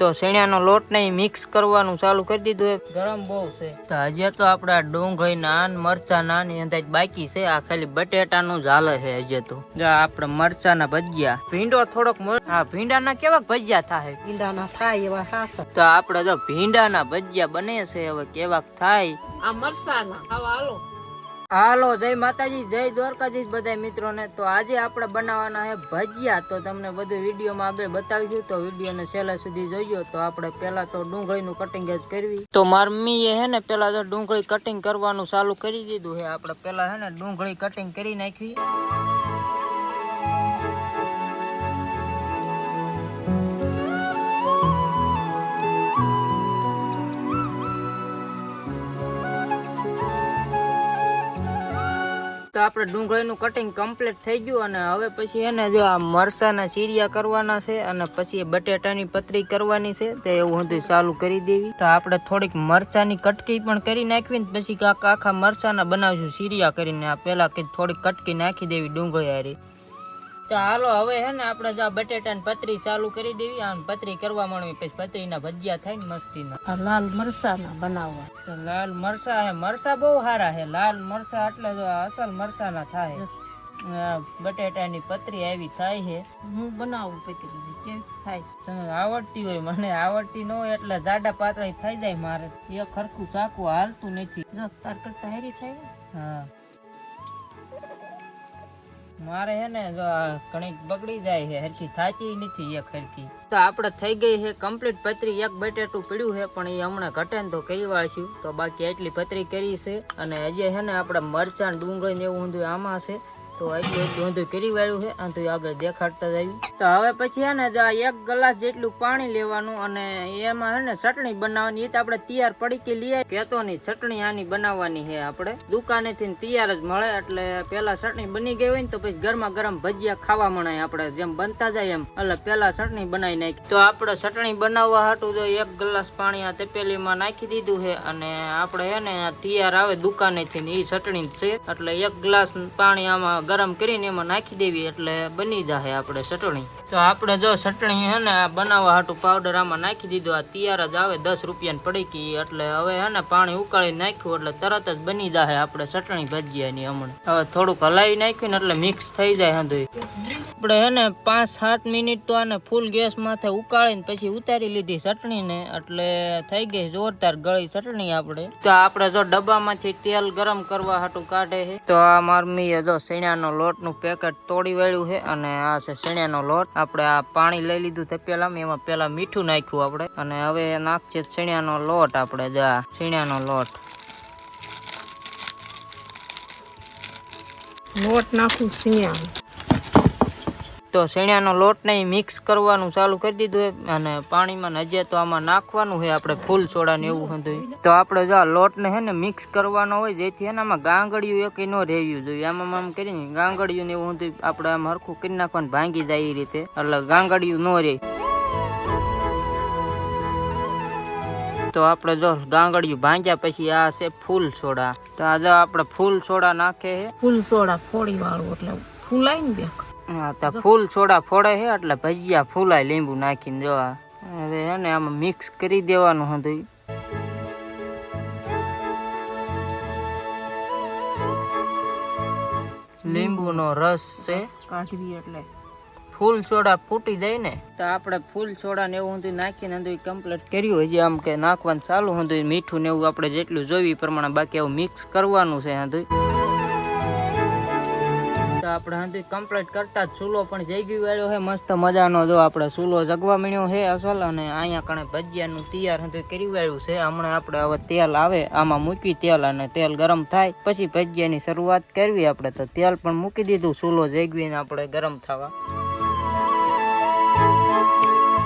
તો શેણાનો લોટ ને મિક્સ કરવાનું ચાલુ કરી દીધું. ગરમ બહુ છે. તો હજી તો આપડા ડુંગળી નાન મરચા નાની અંદાજ બાકી છે. આ ખાલી બટેટાનું જ હાલે છે હજી તો. જો આપડે મરચા ના ભજીયા, ભીંડો થોડોક ભીંડા ના કેવા ભજીયા થાય? ભીંડા ના થાય એવા હાસા. તો આપડે જો ભીંડા ના ભજીયા બને છે, હવે કેવાક થાય. આ મરચા ના આવા હાલો. હાલો, જય માતાજી, જય દ્વારકાધીશ બધા મિત્રોને. તો આજે આપણે બનાવવાના છે ભજીયા. તો તમને બધું વિડીયોમાં આગળ બતાવીશું, તો વિડીયોને છેલ્લા સુધી જોઈજો. તો આપણે પેલા તો ડુંગળીનું કટિંગ જ કરવી. તો મારી મમ્મીએ હે ને પેલા તો ડુંગળી કટિંગ કરવાનું ચાલુ કરી દીધું છે. આપણે પેલા હે ને ડુંગળી કટિંગ કરી નાખવી. તો આપણે ડુંગળીનું કટિંગ કમ્પ્લીટ થઈ ગયું. અને હવે પછી એને જો આ મરચાના ચીરિયા કરવાના છે અને પછી બટેટાની પતરી કરવાની છે. તે એવું બધું ચાલુ કરી દેવી. તો આપણે થોડીક મરચાની કટકી પણ કરી નાખવી ને પછી આખા મરચાના બનાવશું ચીરિયા કરીને. આ પેલા કે થોડીક કટકી નાખી દેવી ડુંગળી હારી. તો હાલો હવે હે ને આપણે જો બટેટાની પતરી ચાલુ કરી દેવી. આ પતરી કરવા માંડવી, પછી પતરીના ભજીયા થાય ને મસ્તીના. આ લાલ મરચા ના બનાવવા. તો લાલ મરચા હે, મરચા બહુ સારા હે. લાલ મરચા એટલે જો અસલ મરચા ના થાય. બટેટાની પતરી આવી થાય છે. હું બનાવું પતરી કેવી થાય? તને આવડતી હોય, મને આવડતી ન હોય એટલે જાડા પાતળી થઈ જાય. મારે એક ખરખું ચાકુ હાલતું નથી. જો તાર કરતા હેરી થાય. હા, મારે હે ને જો ઘણી બગડી જાય છે, હરખી થાતી નથી એક હરખી. તો આપણે થઈ ગઈ છે કમ્પ્લીટ પતરી. એક બટેટું પડ્યું છે પણ એ હમણાં ઘટે ને તો કરી વાળશું. તો બાકી એટલી પતરી કરી છે. અને હજી છે ને આપણે મરચાં ડુંગળી ને એવું ઊંધું આમાં છે. તો એટલું ઊંધું કરી વાળ્યું છે. આ તો આગળ દેખાડતા જ આવી. તો હવે પછી હે ને એક ગ્લાસ જેટલું પાણી લેવાનું અને એમાં હે ને ચટણી બનાવવાની. એ તો આપણે તૈયાર પડી કે લઈએ કેતો ની ચટણી આની બનાવવાની છે. આપણે દુકાને થી તૈયાર જ મળે. એટલે પેલા ચટણી બની ગઈ હોય ને તો પછી ગરમા ગરમ ભજીયા ખાવા મળે. આપણે જેમ બનતા જાય એમ એટલે પેલા ચટણી બનાવી નાખી. તો આપણે ચટણી બનાવવા હાટું જો એક ગ્લાસ પાણી આ તપેલીમાં નાખી દીધું છે. અને આપણે હે ને તૈયાર આવે દુકાને થી ને એ ચટણી છે. એટલે એક ગ્લાસ પાણી આમાં ગરમ કરીને એમાં નાખી દેવી એટલે બની જાય આપણે ચટણી. તો આપણે જો ચટણી હે ને બનાવવા હાટું પાવડર આમાં નાખી દીધો. આ તૈયાર જ આવે 10 રૂપિયાની પડીકી. એટલે હવે હે ને પાણી ઉકાળી નાખ્યું એટલે તરત જ બની જાય આપણે ચટણી ભજીયાની. હમણાં હવે થોડુંક હલાવી નાખ્યું ને એટલે મિક્સ થઈ જાય. હંધુય આપણે હે ને 5-7 મિનિટ તો આને ફૂલ ગેસ માથે ઉકાળીને પછી ઉતારી લીધી ચટણી ને. એટલે થઈ ગઈ જોરદાર ગળી ચટણી આપણે. તો આપણે જો ડબ્બામાંથી તેલ ગરમ કરવા હાટું કાઢે છે. તો આ મારમીએ જો શેણાનો લોટ નું પેકેટ તોડી વાળ્યું છે. અને આ છે શેણાનો લોટ. આપણે આ પાણી લઈ લીધું તપેલામાં, એમાં પેલા મીઠું નાખ્યું આપણે. અને હવે નાખશે શેણાનો લોટ. આપણે જા શેણાનો લોટ નાખું શિયાળ. તો શેણાનો લોટ ને મિક્સ કરવાનું ચાલુ કરી દીધું. અને પાણીમાં હજી તો આમાં નાખવાનું છે આપણે ફૂલ સોડા ને એવું હતું. તો આપણે જો લોટ ને હે ને મિક્સ કરવાનો હોય જેથી એના આમાં ગાંગડિયું એક ન રહેવું જોઈએ. આમાં આમ કરીને ગાંગડિયું ને એવું હતું આપણે આમ હરખું કરી નાખવાનું, ભાંગી જાય એ રીતે. એટલે ગાંગડિયું ન રહે. તો આપણે જો ગાંગડિયું ભાંગ્યા પછી આ છે ફૂલ સોડા. તો આ જો આપણે ફૂલ સોડા નાખે છે. ફૂલ સોડા ફોડી વાળું એટલે ફૂલાય ને બેક. હા, તો ફૂલ સોડા ફોડે છે એટલે ભજીયા ફૂલાય લીંબુ નાખીને. જો હવે હે ને આમાં મિક્સ કરી દેવાનું હતું. લીંબુનો રસ છે કાઢવી એટલે ફૂલ સોડા ફૂટી જાય ને. તો આપણે ફૂલ સોડા ને એવું બધું નાખીને બધું કમ્પ્લીટ કર્યું. હજી આમ કે નાખવાનું ચાલુ હતું મીઠું ને એવું આપણે જેટલું જોયું એ પ્રમાણે. બાકી એવું મિક્સ કરવાનું છે બધું. તો આપણે હંધી કમ્પ્લીટ કરતા જ ચૂલો પણ જગી વાળ્યો છે મસ્ત મજાનો. જો આપણે ચૂલો જગવા મળ્યો છે અસલ. અને અહીંયા કણે ભજીયાનું તૈયાર હંધી કરી વાળ્યું છે. હમણાં આપણે હવે તેલ આવે આમાં મૂકી તેલ. અને તેલ ગરમ થાય પછી ભજીયાની શરૂઆત કરવી આપણે. તો તેલ પણ મૂકી દીધું ચૂલો જગવીને આપણે ગરમ થવા.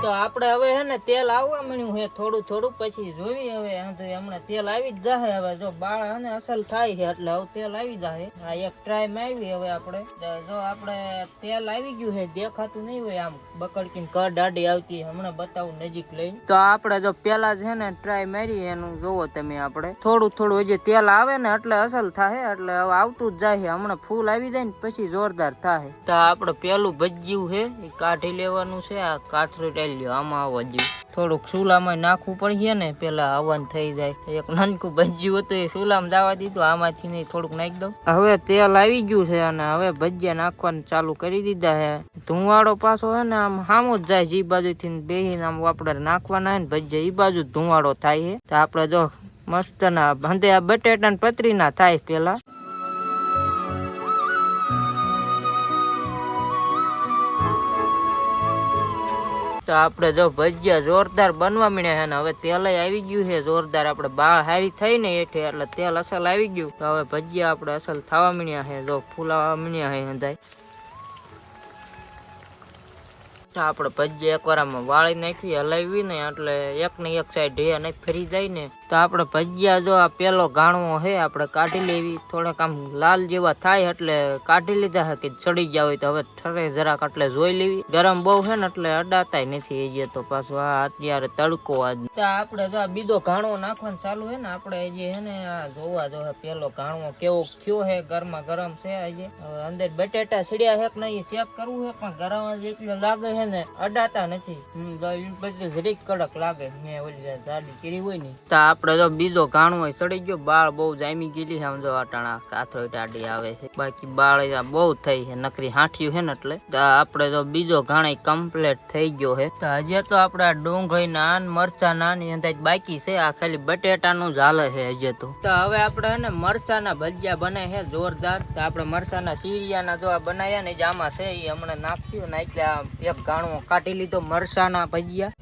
તો આપણે હવે હે ને તેલ આવવા મળ્યું છે થોડું થોડું. પછી જોઈ હવે હમણાં તેલ આવી જ જાય. હવે જો બાળ હે ને અસલ થાય છે એટલે હવે તેલ આવી જાય. આ એક ટ્રાય માં આવી. હવે આપણે જો આપણે તેલ આવી ગયું છે, દેખાતું નહીં હોય આમ બકડકીને કડ આડી આવતી. હમણાં બતાવું નજીક લઈને. તો આપણે જો પેલા જ હે ને ટ્રાય મારી એનું જોવો તમે. આપણે થોડું થોડું હજી તેલ આવે ને એટલે અસલ થાય. એટલે હવે આવતું જ જાય. હમણાં ફૂલ આવી જાય ને પછી જોરદાર થાય. તો આપણે પેલું ભજીયું છે એ કાઢી લેવાનું છે. આ કાથરી ટાઈલ આમાં આવવા દઉં. થોડુંક ચૂલામાં નાખવું પડશે ને પેલા હવન થઈ જાય. એક નાનકું ભજીયું હતું એ ચૂલામાં દાવા દીધું, આમાંથી નહીં થોડુંક નાખી દઉં. હવે તેલ આવી ગયું છે અને હવે ભજીયા નાખવાનું ચાલુ કરી દીધા છે. ધુવાડો પાછો છે ને આમ સામો જ જાય છે, એ બાજુથી બેહીને આમ આપણે નાખવાના ને ભજીયા એ બાજુ ધુવાડો થાય છે. તો આપણે જો મસ્ત ના ભંધે આ બટેટા ને પતરી ના થાય પેલા. તો આપણે જો ભજીયા જોરદાર બનવા મીડ્યા છે ને હવે તેલ આવી ગયું છે જોરદાર. આપણે બાળ હારી થઈ ને એઠે એટલે તેલ અસલ આવી ગયું. તો હવે ભજીયા આપણે અસલ થવા મીડ્યા છે, જો ફૂલાવા મીડ્યા છે હંધાય. તો આપણે ભજીયા એકવાર આમાં વાળી નાખવી હલાવી ને એટલે એક ને એક સાઈડ નહીં ફરી જાય ને. તો આપણે ભજીયા જો આ પેલો ગાણવો છે આપણે કાઢી લેવી. થોડાક આમ લાલ જેવા થાય એટલે કાઢી લીધા છે કે ચડી ગયા હોય તો હવે ઠરે જરાક એટલે જોઈ લેવી. ગરમ બહુ છે ને એટલે અડાતાય નથી એ તો પાછું આ અત્યારે તડકો આજ. તો આપણે જો આ બીજો ગાણવો નાખવાનું ચાલુ છે ને આપણે જે છે ને આ જોવા જો પેલો ગાણવો કેવો થયો છે, ગરમા ગરમ છે. આજે અંદર બટેટા સીડ્યા છે કે નહીં ચેક કરવું છે પણ ગરમ જ એટલું લાગે છે ને અડાતા નથી. પછી જરીક કડક લાગે મેં ઓલી જાડી કરી હોય ને. તો આપણે જો બીજો ગાણવો ચડી ગયો. બાળ બહુ જામી ગયેલી છે, સમજો અટાણા કાથો ટાડી આવે છે. બાકી બાળ બહુ થઈ છે, નકરી હાંઠ્યું છે ને એટલે. તો આપણે જો બીજો ગાણો કમ્પ્લીટ થઈ ગયો છે. તો હજી તો આપણે ડુંગળી ના મરચા ના અંદાજ બાકી છે. આ ખાલી બટેટા નું જ હાલે છે હજી તો. તો હવે આપણે હે ને મરચા ના ભજીયા બને છે જોરદાર. તો આપણે મરચા ના સીરિયા ના જો આ બનાવ્યા ને આમાં છે એ હમણાં નાખ્યું ને એટલે એક ગાણો કાઢી લીધો મરચા ના ભજીયા.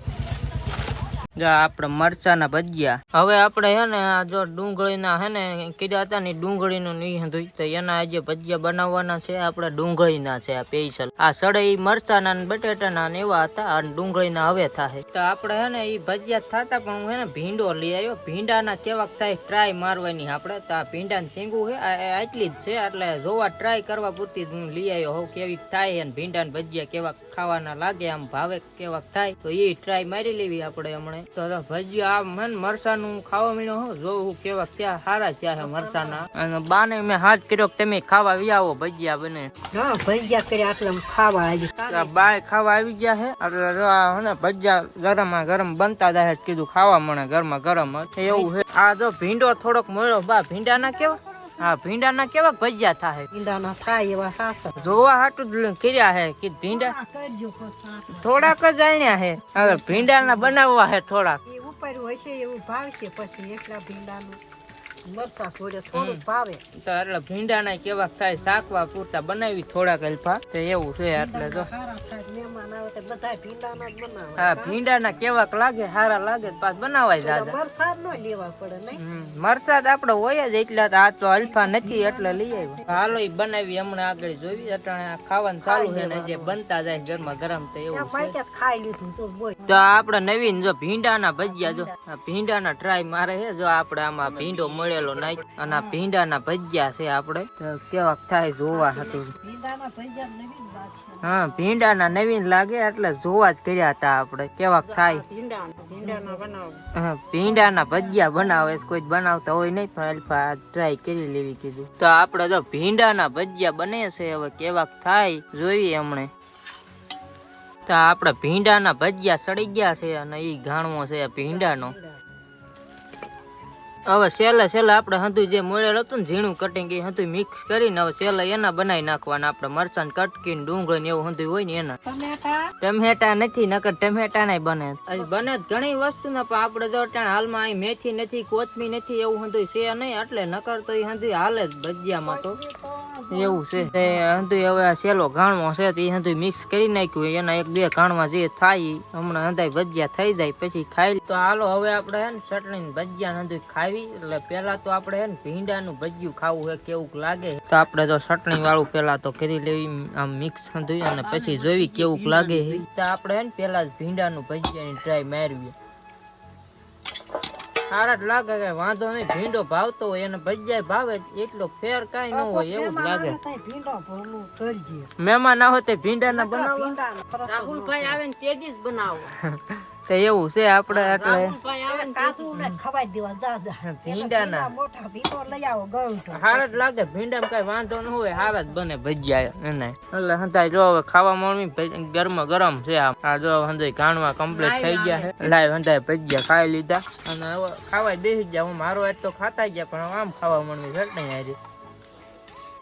આપણે મરચા ના ભજીયા હવે આપણે હે ને જો ડુંગળી ના હે ને કીધા હતા ને ડુંગળી નું નહીં હતું તો એના આજે ભજીયા બનાવવાના છે. આપણે ડુંગળી ના છે આ સ્પેશિયલ. આ સડે મરચા ના બટેટા ના એવા હતા અને ડુંગળી ના હવે થાય. તો આપણે હે ને એ ભજીયા થતા પણ હું હે ને ભીંડો લઈ આવ્યો. ભીંડા ના કેવાક થાય ટ્રાય મારવાની આપણે. તો આ ભીંડા ને શીંગું છે આટલી જ છે એટલે જોવા ટ્રાય કરવા પૂરતી હું લઈ આવ્યો હોઉં કેવી થાય અને ભીંડા ને ભજીયા કેવાક ખાવાના લાગે આમ ભાવે કેવાક થાય તો એ ટ્રાય મારી લેવી આપણે હમણાં. તો ભજીયા આમ હે મરસા નું ખાવા મીણો હો જોવું કેવા ત્યાં સારા થયા છે મરસા ના. અને બાને મેં હાથ કર્યો કે તમે ખાવા આવી આવો ભજીયા બને. હા ભજીયા કર્યા એટલે ખાવા આવી. બાય ખાવા આવી ગયા છે એટલે જો આ ને ભજીયા ગરમ ગરમ બનતા જાય કીધું ખાવા મળે ગરમા ગરમ એવું છે. આ જો ભીંડો થોડોક મળ્યો બા ભીંડા ના કેવા હા ભીંડા ના કેવા ભજીયા થાય. ભીંડા ના થાય એવા સાસા જોવા હાટું જ કર્યા હે કે ભીંડા થોડાક જ આણ્યા હે. હવે ભીંડા ના બનાવવા હે થોડાક ઉપર હોય છે એવું ભાવશે પછી એકલા ભીંડા નું મરસા થોડે થોડું ભાવે. તો એટલે ભીંડા ના કેવા થાય શાકવા પૂરતા બનાવી થોડાક અલ્ફા તો એવું છે. એટલે જો મહેમાન આવે તો બધા ભીંડા ના જ બનાવે. હા ભીંડા ના કેવાક લાગે સારા લાગે પાછ બનાવાય જાજા. મરસા નો લેવા પડે નહીં. મરસાદ આપડે હોય જ એટલા આ તો અલ્ફા નથી એટલે લઈ આવ્યો. હાલો ઈ બનાવી હમણાં આગળ જોઈ અટાણે ખાવાનું ચાલુ છે ને જે બનતા જાય ગરમા ગરમ તો એવું છે. ખાઈ લીધું તો બોલ. તો આપડે નવીન જો ભીંડા ના ભજીયા જો ભીંડા ના ટ્રાય મારે છે. જો આપડે આમાં ભીંડો મળેલો નાખ અને આ ભીંડા ના ભજીયા છે આપડે કેવાક થાય જોવા હતું. ભીંડા ના ભજીયા નવીન લાગશે. હા ભીંડા ના નવીન લાગે એટલે જોવા જ કર્યા હતા આપડે કેવાક થાય. ભીંડા ના ભજીયા બનાવે કોઈ બનાવતા હોય નહીં પણ અલ્ફા ટ્રાય કરી લેવી કીધું. તો આપડે જો ભીંડા ના ભજીયા બને છે હવે કેવાક થાય જોઈએ હમણે. તો આપડે ભીંડા ના ભજીયા સડી ગયા છે અને ઈ ઘાણવો છે ભીંડા નો. હવે છેલ્લે આપણે હંધું જે મળેલ હતું ને ઝીણું કટિંગ એ હંધું મિક્સ કરીને હવે છેલ્લે એના બનાવી નાખવાના. આપણે મરચાં કટકીને ડુંગળી ને એવું હંધું હોય ને એના. ટમેટા નથી નકર ટમેટા નહીં બને. બને ઘણી વસ્તુ ને પણ આપણે જો હાલમાં અહીં મેથી નથી કોથમી નથી એવું હંધું છે નહીં એટલે નકર તો એ હંધું હાલે જ ભજીયામાં તો એવું છે. હંધું હવે છેલ્લો ઘાણવો છે તો એ હંધું મિક્સ કરી નાખ્યું એના એક બે ઘાણમાં જે થાય હમણાં હંધાય ભજીયા થઈ જાય પછી ખાઈ. તો હાલો હવે આપણે હે ને ચટણી ભજીયા હંધું ખાઈ એટલે પેલા તો આપણે હે ને ભીંડા નું ભજીયું ખાવું હે કેવું લાગે. તો આપણે તો ચટણી વાળું પેલા તો કરી લેવી આમ મિક્સ થયું અને પછી જોવી કેવું લાગે. તો આપણે હે ને પેલા ભીંડા નું ભજીયાની ટ્રાય મારવી. સારા જ લાગે કે વાંધો નહીં. ભીંડો ભાવતો હોય એને ભજીયા ભાવે એટલો ફેર કઈ ન હોય એવું જ લાગે. મહેમાન ના હોય ભીંડા ના બનાવો. રાહુલભાઈ આવે ને તે જ બનાવો તો એવું છે આપણે એટલે કાજુ ને ખવાઈ દેવા જા જા ભીંડાના મોટા ભીંડો લઈ આવો ગળતો હારા જ લાગે ભીંડામાં કઈ વાંધો ન હોય હારા જ બને ભજીયા એને એટલે હંતાય જો હવે ખાવા મળવી ગરમા ગરમ છે આ જો હંતાય ઘાણવા કમ્પ્લીટ થઈ ગયા છે લાઈવ હંતાય ભજીયા ખાઈ લીધા અને હવે ખાવા બેસી ગયા હું મારો આજ તો ખાતા ગયા પણ આમ ખાવા મળવી ચટણી હારી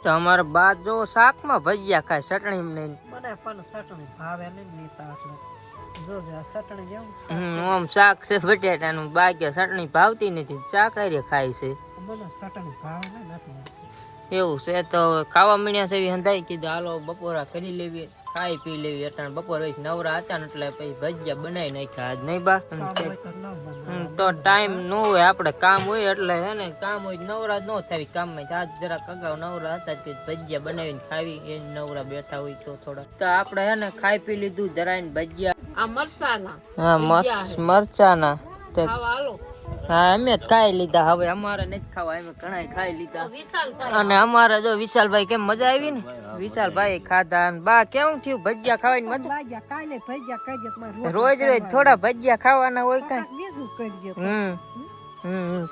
તો અમારે બા જો શાકમાં ભજીયા ખાય ચટણી નહીં મને પણ ચટણી ભાવે નહીં નીતા એટલે જોજે આ ચટણી જેવું આમ શાક છે બટેટાનું બાકી ચટણી ભાવતી નથી શાક હારે ખાય છે મને ચટણી ભાવે ને નથી એવું છે તો ખાવા મળ્યા છે એવી હંધાઈ કીધું હાલો બપોરા કરી લેવી ખાઈ પી લેવી એટલે બપોર વૈસ નવરા હતા ને એટલે પછી ભજીયા બનાવી નાખ્યા આજ નહીં બા તો ટાઈમ ન હોય આપણે કામ હોય એટલે હે ને કામ હોય નવરા ન થાય કામમાં આજ જરાક અગાઉ નવરા હતા કે ભજીયા બનાવીને ખાવી એ નવરા બેઠા હોય તો થોડા તો આપણે હે ને ખાઈ પી લીધું જરાઈને ભજીયા આ મરસાના હા મરચાના ખાવા હાલો હા અમે જ ખાઈ લીધા હવે અમારે નથી ખાવા અમે ઘણા ખાઈ લીધા અને અમારે જો વિશાલભાઈ કેમ મજા આવી ને વિશાલભાઈ ખાધા અને બા કેવું થયું ભજીયા ખાવાની મજા ભાગ્યા કાલે ભજીયા કરજે તમારે રોજ રોજ થોડા ભજીયા ખાવાના હોય કઈ બીજું કરજે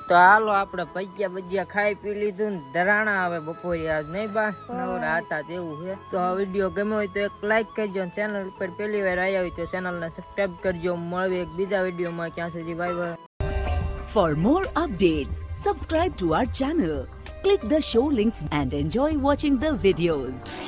તો હાલો આપણે ભજીયા ખાઈ પી લીધું ને ધરાણા આવે બપોરે આજ નહીં બા નવરા હતા તેવું છે તો આ વિડીયો ગમે હોય તો એક લાઈક કરજો ચેનલ ઉપર પહેલી વાર આવ્યા હોય તો ચેનલને સબસ્ક્રાઇબ કરજો મળવી એક બીજા વિડીયોમાં ક્યાં સુધી bye bye. For more updates, subscribe to our channel, click the show links and enjoy watching the videos.